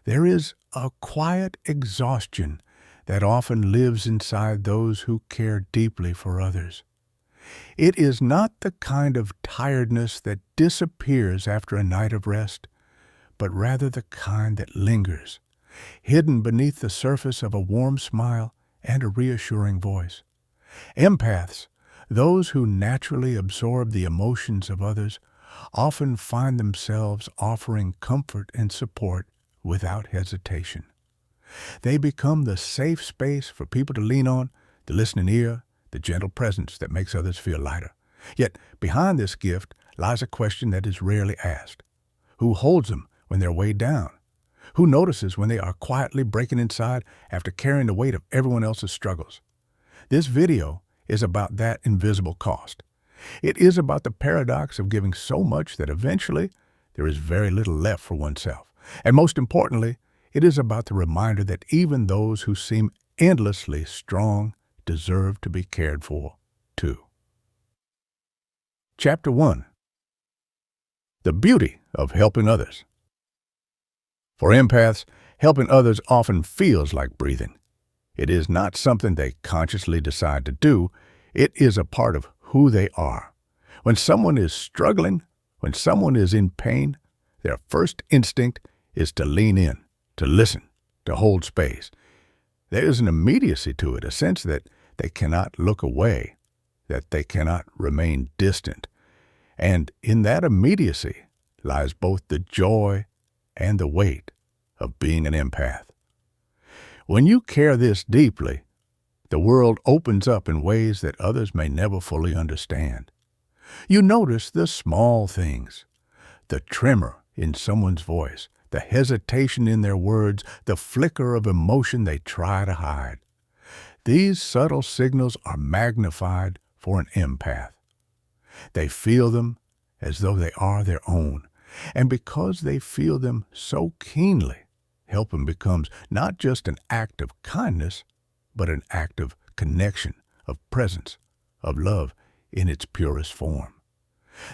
There is a quiet exhaustion that often lives inside those who care deeply for others. It is not the kind of tiredness that disappears after a night of rest, but rather the kind that lingers, hidden beneath the surface of a warm smile and a reassuring voice. Empaths, those who naturally absorb the emotions of others, often find themselves offering comfort and support without hesitation. They become the safe space for people to lean on, the listening ear, the gentle presence that makes others feel lighter. Yet, behind this gift lies a question that is rarely asked. Who holds them when they're weighed down? Who notices when they are quietly breaking inside after carrying the weight of everyone else's struggles? This video is about that invisible cost. It is about the paradox of giving so much that eventually there is very little left for oneself. And most importantly, it is about the reminder that even those who seem endlessly strong deserve to be cared for, too. Chapter 1. The Beauty of Helping Others. For empaths, helping others often feels like breathing. It is not something they consciously decide to do. It is a part of who they are. When someone is struggling, when someone is in pain, their first instinct is to lean in, to listen, to hold space. There is an immediacy to it, a sense that they cannot look away, that they cannot remain distant. And in that immediacy lies both the joy and the weight of being an empath. When you care this deeply, the world opens up in ways that others may never fully understand. You notice the small things, the tremor in someone's voice, the hesitation in their words, the flicker of emotion they try to hide. These subtle signals are magnified for an empath. They feel them as though they are their own, and because they feel them so keenly, helping becomes not just an act of kindness, but an act of connection, of presence, of love in its purest form.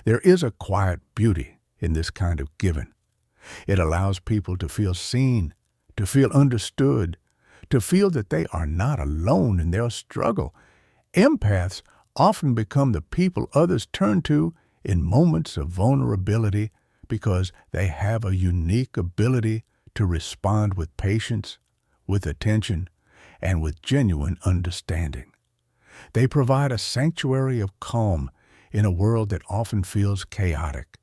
There is a quiet beauty in this kind of giving. It allows people to feel seen, to feel understood, to feel that they are not alone in their struggle. Empaths often become the people others turn to in moments of vulnerability because they have a unique ability to respond with patience, with attention, and with genuine understanding. They provide a sanctuary of calm in a world that often feels chaotic,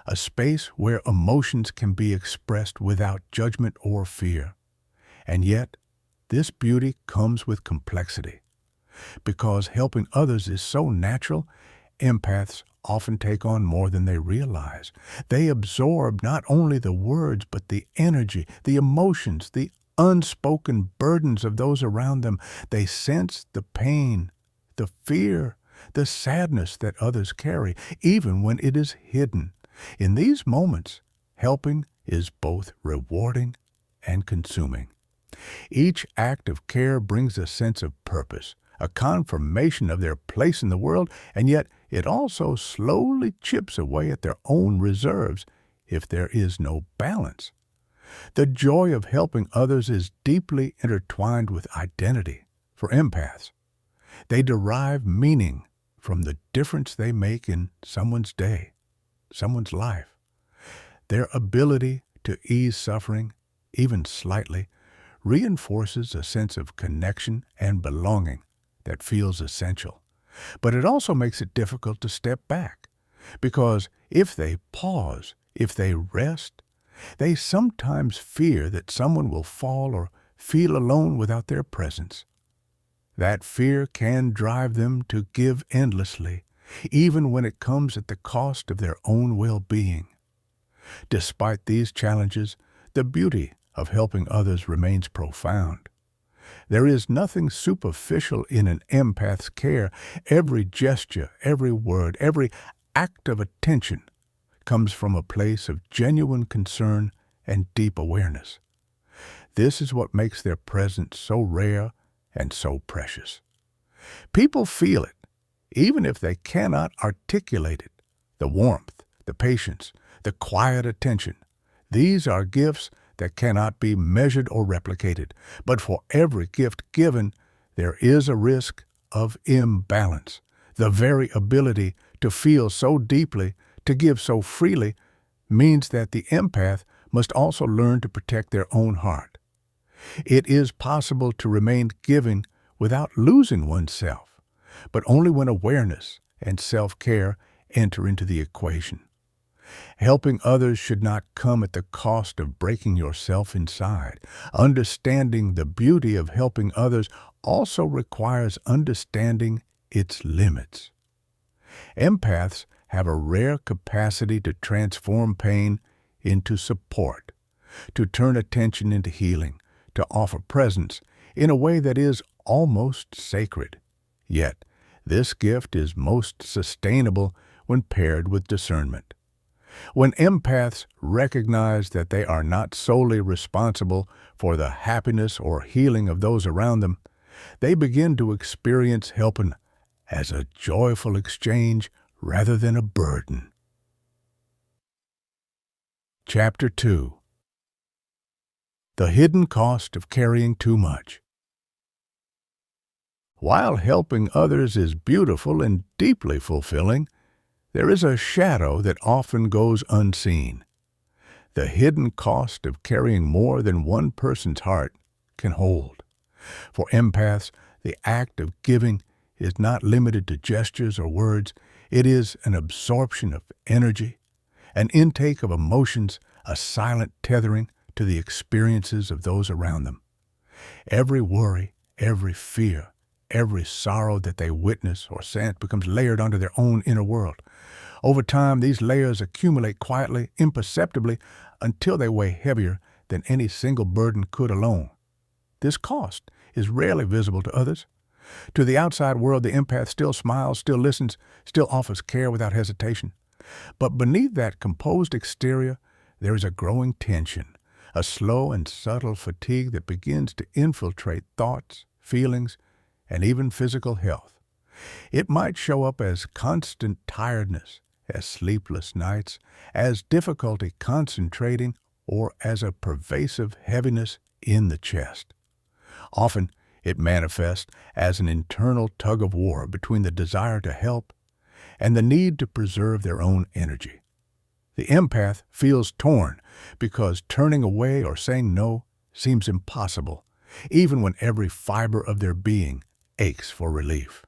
a space where emotions can be expressed without judgment or fear. And yet, this beauty comes with complexity. Because helping others is so natural, empaths often take on more than they realize. They absorb not only the words, but the energy, the emotions, the unspoken burdens of those around them. They sense the pain, the fear, the sadness that others carry, even when it is hidden. In these moments, helping is both rewarding and consuming. Each act of care brings a sense of purpose, a confirmation of their place in the world, and yet it also slowly chips away at their own reserves if there is no balance. The joy of helping others is deeply intertwined with identity for empaths. They derive meaning from the difference they make in someone's day, someone's life. Their ability to ease suffering, even slightly, reinforces a sense of connection and belonging that feels essential. But it also makes it difficult to step back, because if they pause, if they rest, they sometimes fear that someone will fall or feel alone without their presence. That fear can drive them to give endlessly, even when it comes at the cost of their own well-being. Despite these challenges, the beauty of helping others remains profound. There is nothing superficial in an empath's care. Every gesture, every word, every act of attention comes from a place of genuine concern and deep awareness. This is what makes their presence so rare and so precious. People feel it, even if they cannot articulate it. The warmth, the patience, the quiet attention. These are gifts that cannot be measured or replicated. But for every gift given, there is a risk of imbalance. The very ability to feel so deeply, to give so freely, means that the empath must also learn to protect their own heart. It is possible to remain giving without losing oneself, but only when awareness and self-care enter into the equation. Helping others should not come at the cost of breaking yourself inside. Understanding the beauty of helping others also requires understanding its limits. Empaths have a rare capacity to transform pain into support, to turn attention into healing, to offer presence in a way that is almost sacred. Yet, this gift is most sustainable when paired with discernment. When empaths recognize that they are not solely responsible for the happiness or healing of those around them, they begin to experience helping as a joyful exchange rather than a burden. Chapter 2. The Hidden Cost of Carrying Too Much. While helping others is beautiful and deeply fulfilling, there is a shadow that often goes unseen. The hidden cost of carrying more than one person's heart can hold. For empaths, the act of giving is not limited to gestures or words. It is an absorption of energy, an intake of emotions, a silent tethering to the experiences of those around them. Every worry, every fear, every sorrow that they witness or sense becomes layered onto their own inner world. Over time, these layers accumulate quietly, imperceptibly, until they weigh heavier than any single burden could alone. This cost is rarely visible to others. To the outside world, the empath still smiles, still listens, still offers care without hesitation. But beneath that composed exterior, there is a growing tension, a slow and subtle fatigue that begins to infiltrate thoughts, feelings, and even physical health. It might show up as constant tiredness, as sleepless nights, as difficulty concentrating, or as a pervasive heaviness in the chest. Often, it manifests as an internal tug-of-war between the desire to help and the need to preserve their own energy. The empath feels torn because turning away or saying no seems impossible, even when every fiber of their being aches for relief.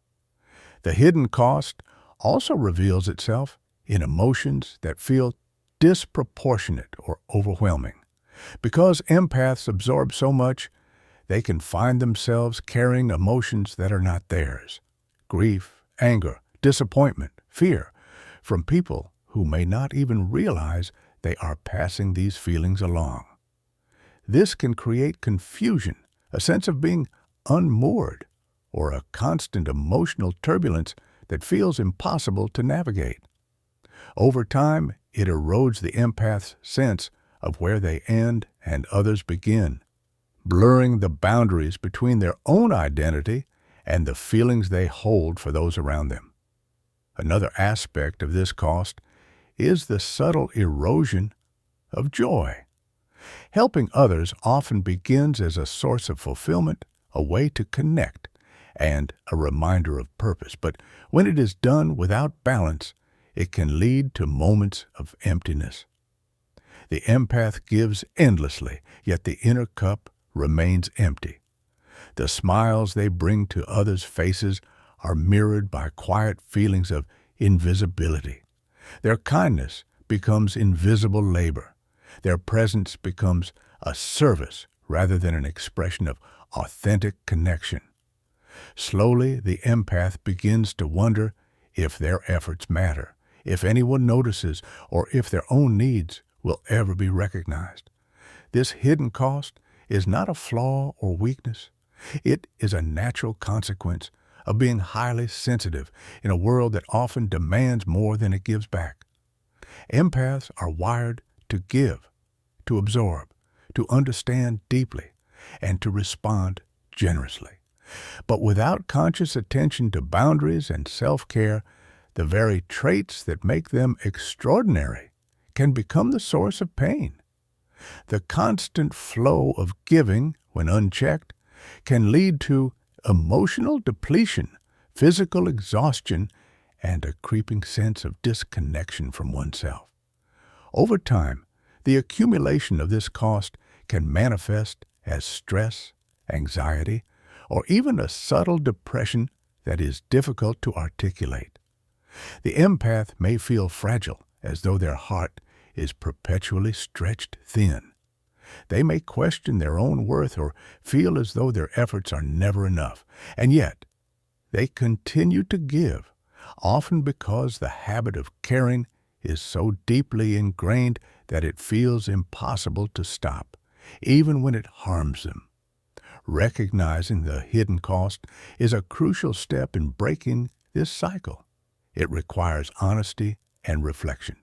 The hidden cost also reveals itself in emotions that feel disproportionate or overwhelming. Because empaths absorb so much, they can find themselves carrying emotions that are not theirs. Grief, anger, disappointment, fear, from people who may not even realize they are passing these feelings along. This can create confusion, a sense of being unmoored, or a constant emotional turbulence that feels impossible to navigate. Over time, it erodes the empath's sense of where they end and others begin, blurring the boundaries between their own identity and the feelings they hold for those around them. Another aspect of this cost is the subtle erosion of joy. Helping others often begins as a source of fulfillment, a way to connect, and a reminder of purpose. But when it is done without balance, it can lead to moments of emptiness. The empath gives endlessly, yet the inner cup remains empty. The smiles they bring to others' faces are mirrored by quiet feelings of invisibility. Their kindness becomes invisible labor. Their presence becomes a service rather than an expression of authentic connection. Slowly, the empath begins to wonder if their efforts matter, if anyone notices, or if their own needs will ever be recognized. This hidden cost is not a flaw or weakness. It is a natural consequence of being highly sensitive in a world that often demands more than it gives back. Empaths are wired to give, to absorb, to understand deeply, and to respond generously. But without conscious attention to boundaries and self-care, the very traits that make them extraordinary can become the source of pain. The constant flow of giving, when unchecked, can lead to emotional depletion, physical exhaustion, and a creeping sense of disconnection from oneself. Over time, the accumulation of this cost can manifest as stress, anxiety, or even a subtle depression that is difficult to articulate. The empath may feel fragile, as though their heart is perpetually stretched thin. They may question their own worth or feel as though their efforts are never enough, and yet they continue to give, often because the habit of caring is so deeply ingrained that it feels impossible to stop, even when it harms them. Recognizing the hidden cost is a crucial step in breaking this cycle. It requires honesty and reflection.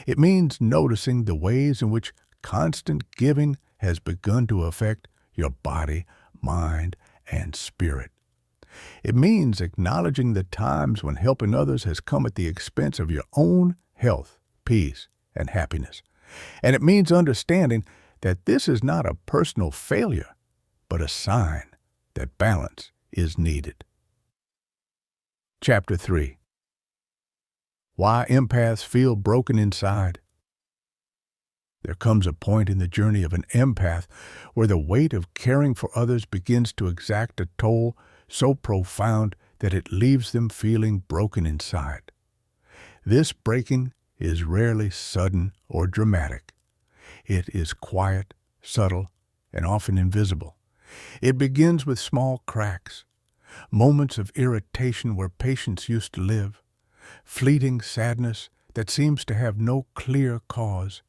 It means noticing the ways in which constant giving has begun to affect your body, mind, and spirit. It means acknowledging the times when helping others has come at the expense of your own health, peace, and happiness. And it means understanding that this is not a personal failure, but a sign that balance is needed. Chapter 3. Why Empaths Feel Broken Inside. There comes a point in the journey of an empath where the weight of caring for others begins to exact a toll so profound that it leaves them feeling broken inside. This breaking is rarely sudden or dramatic. It is quiet, subtle, and often invisible. It begins with small cracks, moments of irritation where patience used to live, fleeting sadness that seems to have no clear cause,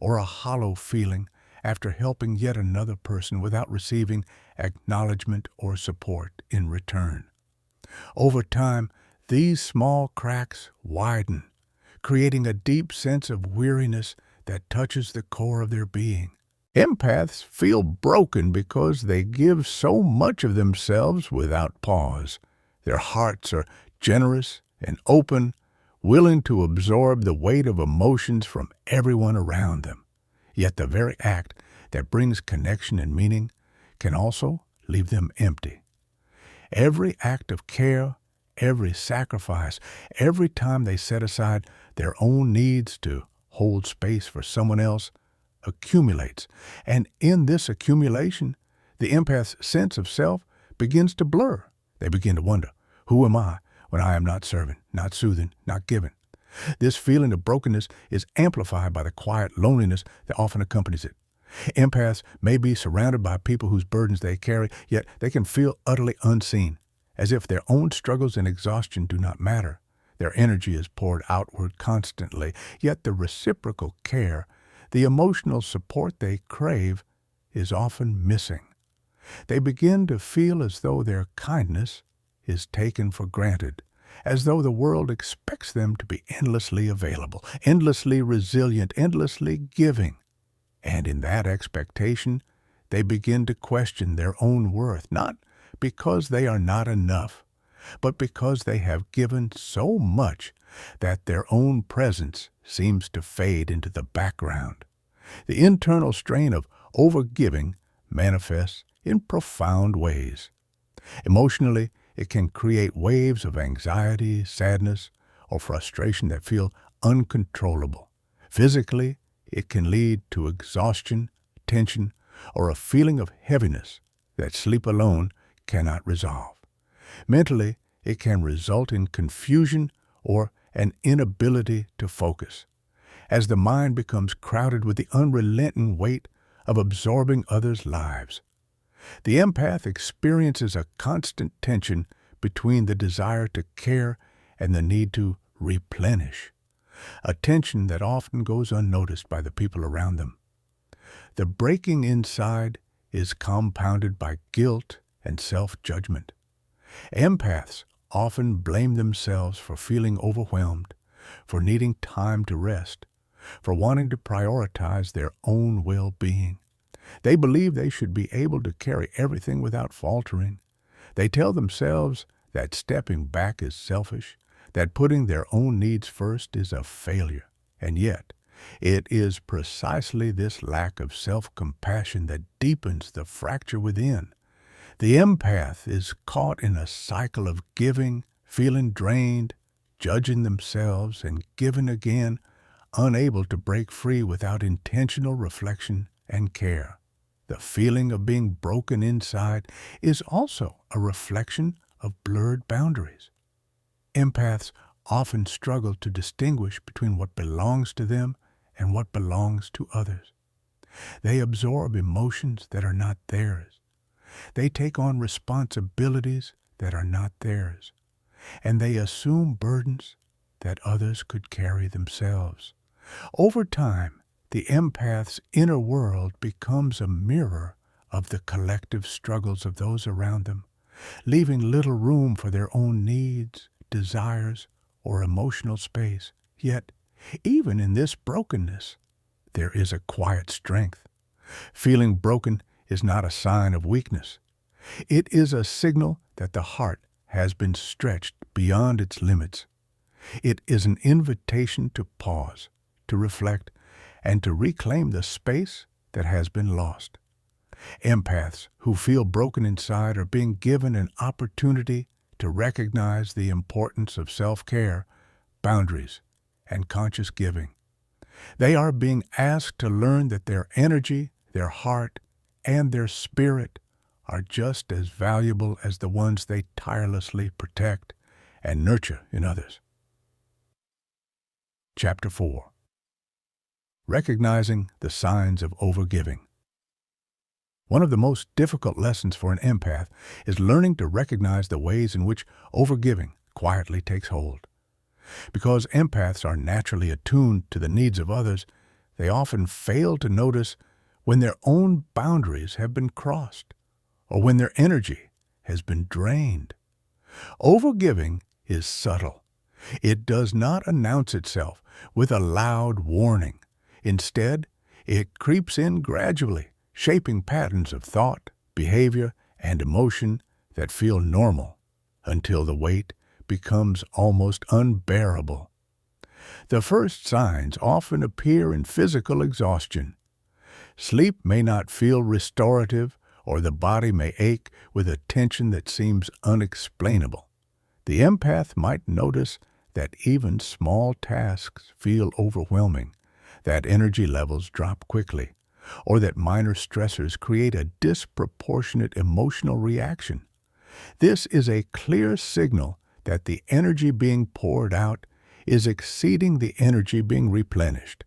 or a hollow feeling after helping yet another person without receiving acknowledgement or support in return. Over time, these small cracks widen, creating a deep sense of weariness that touches the core of their being. Empaths feel broken because they give so much of themselves without pause. Their hearts are generous and open, willing to absorb the weight of emotions from everyone around them. Yet the very act that brings connection and meaning can also leave them empty. Every act of care, every sacrifice, every time they set aside their own needs to hold space for someone else, accumulates. And in this accumulation, the empath's sense of self begins to blur. They begin to wonder, who am I when I am not serving, not soothing, not giving? This feeling of brokenness is amplified by the quiet loneliness that often accompanies it. Empaths may be surrounded by people whose burdens they carry, yet they can feel utterly unseen, as if their own struggles and exhaustion do not matter. Their energy is poured outward constantly, yet the reciprocal care, the emotional support they crave, is often missing. They begin to feel as though their kindness is taken for granted, as though the world expects them to be endlessly available, endlessly resilient, endlessly giving. And in that expectation, they begin to question their own worth, not because they are not enough, but because they have given so much that their own presence seems to fade into the background. The internal strain of overgiving manifests in profound ways. Emotionally, it can create waves of anxiety, sadness, or frustration that feel uncontrollable. Physically, it can lead to exhaustion, tension, or a feeling of heaviness that sleep alone cannot resolve. Mentally, it can result in confusion or an inability to focus, as the mind becomes crowded with the unrelenting weight of absorbing others' lives. The empath experiences a constant tension between the desire to care and the need to replenish, a tension that often goes unnoticed by the people around them. The breaking inside is compounded by guilt and self-judgment. Empaths often blame themselves for feeling overwhelmed, for needing time to rest, for wanting to prioritize their own well-being. They believe they should be able to carry everything without faltering. They tell themselves that stepping back is selfish, that putting their own needs first is a failure. And yet, It is precisely this lack of self-compassion that deepens the fracture within. The empath is caught in a cycle of giving, feeling drained, judging themselves, and giving again, unable to break free without intentional reflection and care. The feeling of being broken inside is also a reflection of blurred boundaries. Empaths often struggle to distinguish between what belongs to them and what belongs to others. They absorb emotions that are not theirs. They take on responsibilities that are not theirs. And they assume burdens that others could carry themselves. Over time, the empath's inner world becomes a mirror of the collective struggles of those around them, leaving little room for their own needs, desires, or emotional space. Yet, even in this brokenness, there is a quiet strength. Feeling broken is not a sign of weakness. It is a signal that the heart has been stretched beyond its limits. It is an invitation to pause, to reflect, and to reclaim the space that has been lost. Empaths who feel broken inside are being given an opportunity to recognize the importance of self-care, boundaries, and conscious giving. They are being asked to learn that their energy, their heart, and their spirit are just as valuable as the ones they tirelessly protect and nurture in others. Chapter 4. Recognizing the Signs of Overgiving. One of the most difficult lessons for an empath is learning to recognize the ways in which overgiving quietly takes hold. Because empaths are naturally attuned to the needs of others, they often fail to notice when their own boundaries have been crossed or when their energy has been drained. Overgiving is subtle. It does not announce itself with a loud warning. Instead, it creeps in gradually, shaping patterns of thought, behavior, and emotion that feel normal until the weight becomes almost unbearable. The first signs often appear in physical exhaustion. Sleep may not feel restorative, or the body may ache with a tension that seems unexplainable. The empath might notice that even small tasks feel overwhelming, that energy levels drop quickly, or that minor stressors create a disproportionate emotional reaction. This is a clear signal that the energy being poured out is exceeding the energy being replenished.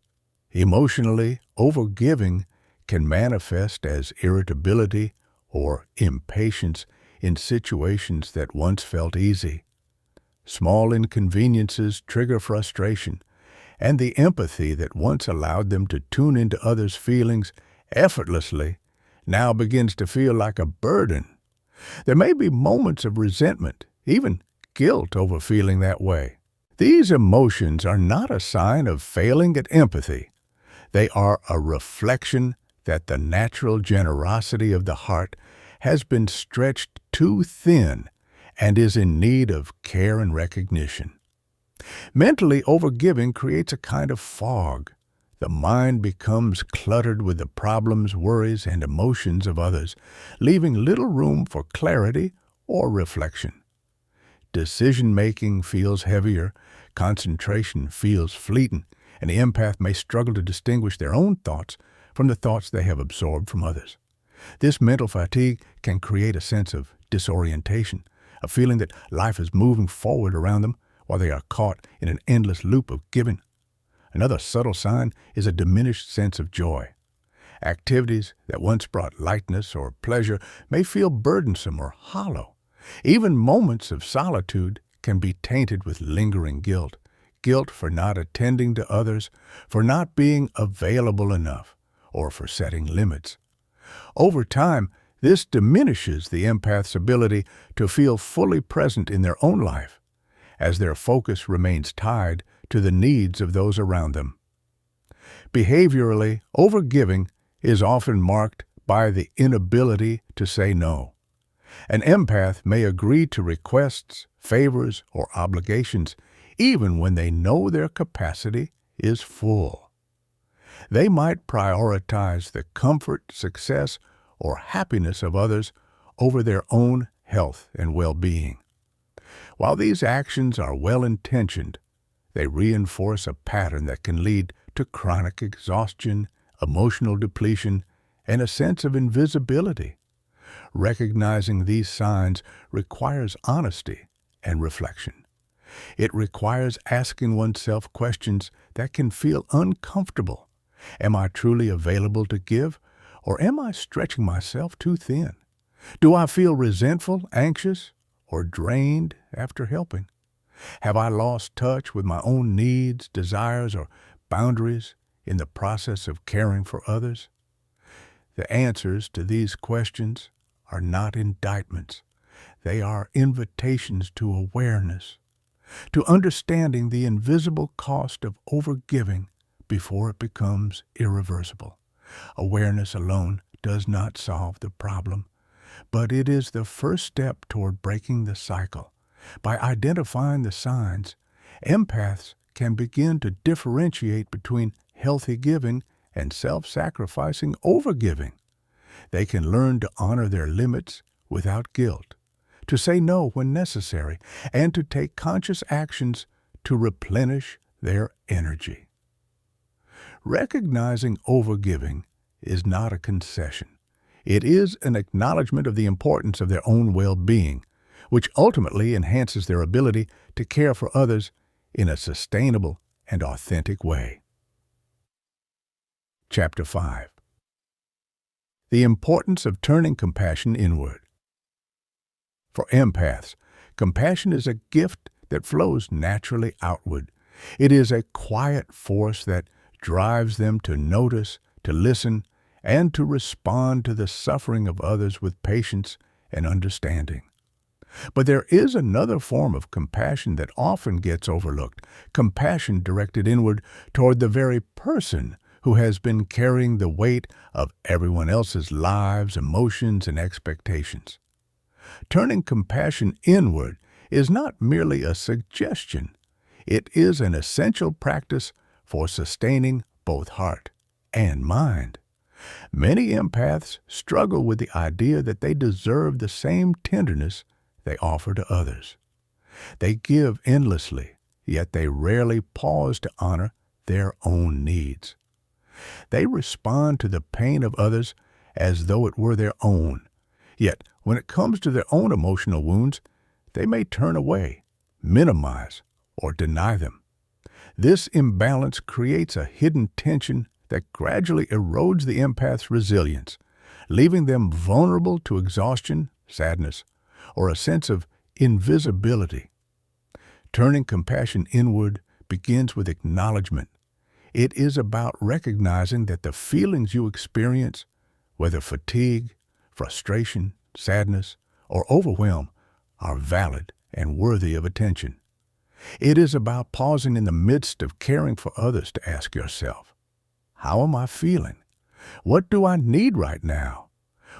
Emotionally, overgiving can manifest as irritability or impatience in situations that once felt easy. Small inconveniences trigger frustration, and the empathy that once allowed them to tune into others' feelings effortlessly now begins to feel like a burden. There may be moments of resentment, even guilt over feeling that way. These emotions are not a sign of failing at empathy. They are a reflection that the natural generosity of the heart has been stretched too thin and is in need of care and recognition. Mentally, overgiving creates a kind of fog. The mind becomes cluttered with the problems, worries, and emotions of others, leaving little room for clarity or reflection. Decision-making feels heavier, concentration feels fleeting, and the empath may struggle to distinguish their own thoughts from the thoughts they have absorbed from others. This mental fatigue can create a sense of disorientation, a feeling that life is moving forward around them while they are caught in an endless loop of giving. Another subtle sign is a diminished sense of joy. Activities that once brought lightness or pleasure may feel burdensome or hollow. Even moments of solitude can be tainted with lingering guilt. Guilt for not attending to others, for not being available enough, or for setting limits. Over time, this diminishes the empath's ability to feel fully present in their own life, as their focus remains tied to the needs of those around them. Behaviorally, overgiving is often marked by the inability to say no. An empath may agree to requests, favors, or obligations even when they know their capacity is full. They might prioritize the comfort, success, or happiness of others over their own health and well-being. While these actions are well-intentioned, they reinforce a pattern that can lead to chronic exhaustion, emotional depletion, and a sense of invisibility. Recognizing these signs requires honesty and reflection. It requires asking oneself questions that can feel uncomfortable. Am I truly available to give, or am I stretching myself too thin? Do I feel resentful, anxious, or drained after helping? Have I lost touch with my own needs, desires, or boundaries in the process of caring for others? The answers to these questions are not indictments. They are invitations to awareness, to understanding the invisible cost of overgiving before it becomes irreversible. Awareness alone does not solve the problem, but it is the first step toward breaking the cycle. By identifying the signs, empaths can begin to differentiate between healthy giving and self-sacrificing overgiving. They can learn to honor their limits without guilt, to say no when necessary, and to take conscious actions to replenish their energy. Recognizing overgiving is not a concession. It is an acknowledgement of the importance of their own well-being, which ultimately enhances their ability to care for others in a sustainable and authentic way. Chapter 5. The importance of turning compassion inward. For empaths, compassion is a gift that flows naturally outward. It is a quiet force that drives them to notice, to listen, and to respond to the suffering of others with patience and understanding. But there is another form of compassion that often gets overlooked, compassion directed inward toward the very person who has been carrying the weight of everyone else's lives, emotions, and expectations. Turning compassion inward is not merely a suggestion. It is an essential practice for sustaining both heart and mind. Many empaths struggle with the idea that they deserve the same tenderness they offer to others. They give endlessly, yet they rarely pause to honor their own needs. They respond to the pain of others as though it were their own. Yet, when it comes to their own emotional wounds, they may turn away, minimize, or deny them. This imbalance creates a hidden tension that gradually erodes the empath's resilience, leaving them vulnerable to exhaustion, sadness, or a sense of invisibility. Turning compassion inward begins with acknowledgement. It is about recognizing that the feelings you experience, whether fatigue, frustration, sadness, or overwhelm, are valid and worthy of attention. It is about pausing in the midst of caring for others to ask yourself, how am I feeling? What do I need right now?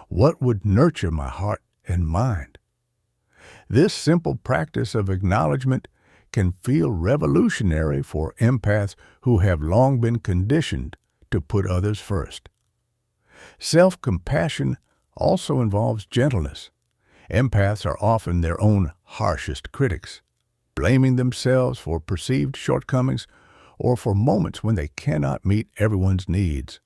What would nurture my heart and mind? This simple practice of acknowledgement can feel revolutionary for empaths who have long been conditioned to put others first. Self-compassion also involves gentleness. Empaths are often their own harshest critics, blaming themselves for perceived shortcomings or for moments when they cannot meet everyone's needs.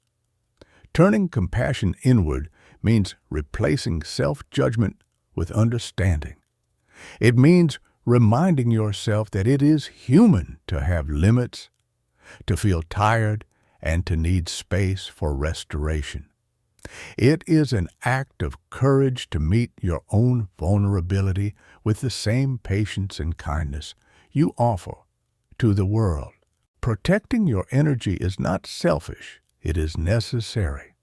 Turning compassion inward means replacing self-judgment with understanding. It means reminding yourself that it is human to have limits, to feel tired, and to need space for restoration. It is an act of courage to meet your own vulnerability with the same patience and kindness you offer to the world. Protecting your energy is not selfish, it is necessary.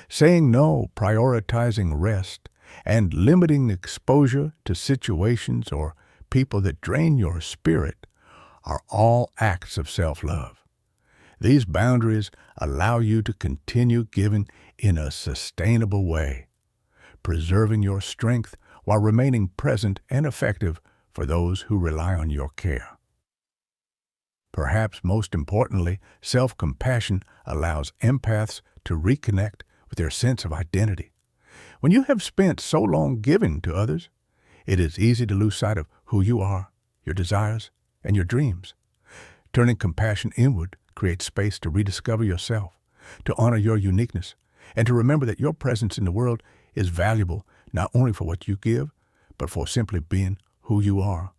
Saying no, prioritizing rest, and limiting exposure to situations or people that drain your spirit are all acts of self-love. These boundaries allow you to continue giving in a sustainable way, preserving your strength while remaining present and effective for those who rely on your care. Perhaps most importantly, self-compassion allows empaths to reconnect with their sense of identity. When you have spent so long giving to others, it is easy to lose sight of who you are, your desires, and your dreams. Turning compassion inward creates space to rediscover yourself, to honor your uniqueness, and to remember that your presence in the world is valuable not only for what you give, but for simply being who you are.